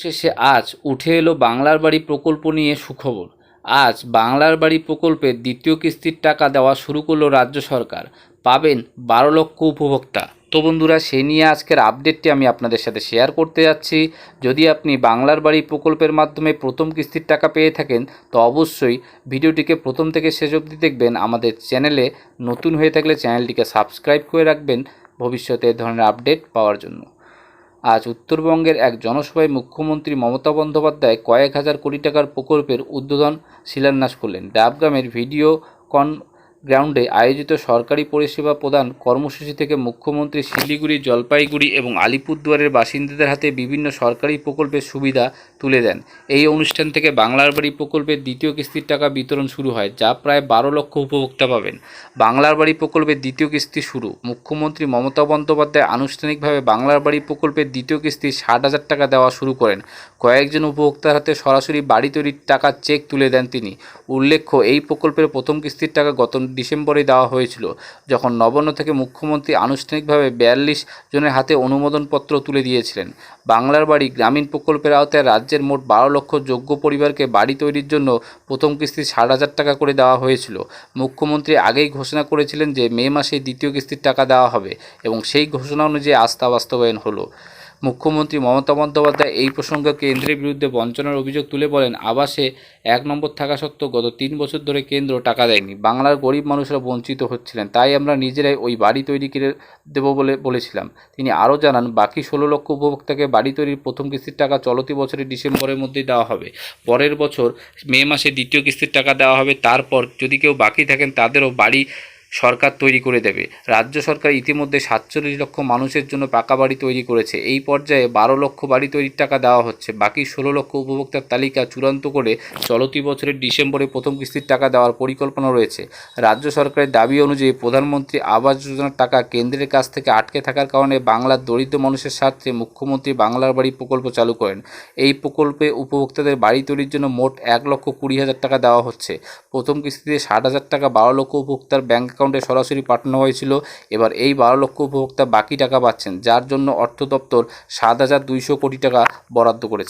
শেষে আজ উঠে এলো বাংলার বাড়ি প্রকল্প নিয়ে সুখবর। আজ বাংলার বাড়ি প্রকল্পের দ্বিতীয় কিস্তির টাকা দেওয়া শুরু করলো রাজ্য সরকার। পাবেন 12 লক্ষ উপভোক্তা। তো বন্ধুরা, সেই নিয়ে আজকের আপডেটটি আমি আপনাদের সাথে শেয়ার করতে যাচ্ছি। যদি আপনি বাংলার বাড়ি প্রকল্পের মাধ্যমে প্রথম কিস্তির টাকা পেয়ে থাকেন, তো অবশ্যই ভিডিওটিকে প্রথম থেকে শেষ অবধি দেখবেন। আমাদের চ্যানেলে নতুন হয়ে থাকলে চ্যানেলটিকে সাবস্ক্রাইব করে রাখবেন ভবিষ্যতে এই ধরনের আপডেট পাওয়ার জন্য। আজ উত্তরবঙ্গের এক জনসভায় মুখ্যমন্ত্রী মমতা বন্দ্যোপাধ্যায় কয়েক হাজার কোটি টাকার প্রকল্পের উদ্বোধন শিলান্যাস করলেন। ডাবগ্রামের ভিডিও কন গ্রাউন্ডে আয়োজিত সরকারি পরিষেবা প্রদান কর্মসূচি থেকে মুখ্যমন্ত্রী শিলিগুড়ি, জলপাইগুড়ি এবং আলিপুরদুয়ারের বাসিন্দাদের হাতে বিভিন্ন সরকারি প্রকল্পের সুবিধা তুলে দেন। এই অনুষ্ঠান থেকে বাংলার বাড়ি প্রকল্পের দ্বিতীয় কিস্তির টাকা বিতরণ শুরু হয়, যা প্রায় 12 লক্ষ উপভোক্তা পাবেন। বাংলার বাড়ি প্রকল্পের দ্বিতীয় কিস্তি শুরু। মুখ্যমন্ত্রী মমতা বন্দ্যোপাধ্যায় আনুষ্ঠানিকভাবে বাংলার বাড়ি প্রকল্পের দ্বিতীয় কিস্তি 60,000 টাকা দেওয়া শুরু করেন। কয়েকজন উপভোক্তার হাতে সরাসরি বাড়ি তৈরির টাকার চেক তুলে দেন তিনি। উল্লেখ্য, এই প্রকল্পের প্রথম কিস্তির টাকা গত ডিসেম্বরে দেওয়া হয়েছিল, যখন নবান্ন থেকে মুখ্যমন্ত্রী আনুষ্ঠানিকভাবে 42 জনের হাতে অনুমোদনপত্র তুলে দিয়েছিলেন। বাংলার বাড়ি গ্রামীণ প্রকল্পের আওতায় রাজ্যের মোট 12 লক্ষ যোগ্য পরিবারকে বাড়ি তৈরির জন্য প্রথম কিস্তি 60,000 টাকা করে দেওয়া হয়েছিল। মুখ্যমন্ত্রী আগেই ঘোষণা করেছিলেন যে মে মাসে দ্বিতীয় কিস্তির টাকা দেওয়া হবে, এবং সেই ঘোষণা অনুযায়ী আজ তা বাস্তবায়ন হলো। মুখ্যমন্ত্রী মমতা বন্দ্যোপাধ্যায় এই প্রসঙ্গে কেন্দ্রের বিরুদ্ধে বঞ্চনার অভিযোগ তুলে বলেন, আবাসে 1 নম্বর থাকা সত্ত্বেও গত 3 বছর ধরে কেন্দ্র টাকা দেয়নি। বাংলার গরিব মানুষরা বঞ্চিত হচ্ছিলেন, তাই আমরা নিজেরাই ওই বাড়ি তৈরি করে দেবো বলেছিলাম। তিনি আরও জানান, বাকি 16 লক্ষ উপভোক্তাকে বাড়ি তৈরির প্রথম কিস্তির টাকা চলতি বছরের ডিসেম্বরের মধ্যেই দেওয়া হবে। পরের বছর মে মাসে দ্বিতীয় কিস্তির টাকা দেওয়া হবে। তারপর যদি কেউ বাকি থাকেন, তাদেরও বাড়ি সরকার তৈরি করে দেবে। রাজ্য সরকার ইতিমধ্যে 47 লক্ষ মানুষের জন্য পাকা বাড়ি তৈরি করেছে। এই পর্যায়ে 12 লক্ষ বাড়ি তৈরির টাকা দেওয়া হচ্ছে। বাকি 16 লক্ষ উপভোক্তার তালিকা চূড়ান্ত করে চলতি বছরের ডিসেম্বরে প্রথম কিস্তির টাকা দেওয়ার পরিকল্পনা রয়েছে। রাজ্য সরকারের দাবি অনুযায়ী প্রধানমন্ত্রী আবাস যোজনার টাকা কেন্দ্রের কাছ থেকে আটকে থাকার কারণে বাংলার দরিদ্র মানুষের স্বার্থে মুখ্যমন্ত্রী বাংলার বাড়ি প্রকল্প চালু করেন। এই প্রকল্পে উপভোক্তাদের বাড়ি তৈরির জন্য মোট 1,20,000 টাকা দেওয়া হচ্ছে। প্রথম কিস্তিতে 60,000 টাকা 12 লক্ষ উপভোক্তার ব্যাংক অ্যাকাউন্টে সরাসরি পাঠানো হয়েছিল। এবার এই 12 লক্ষ উপভোক্তা বাকি টাকা পাচ্ছেন, যার জন্য অর্থ দপ্তর 7,200 কোটি টাকা বরাদ্দ করেছে।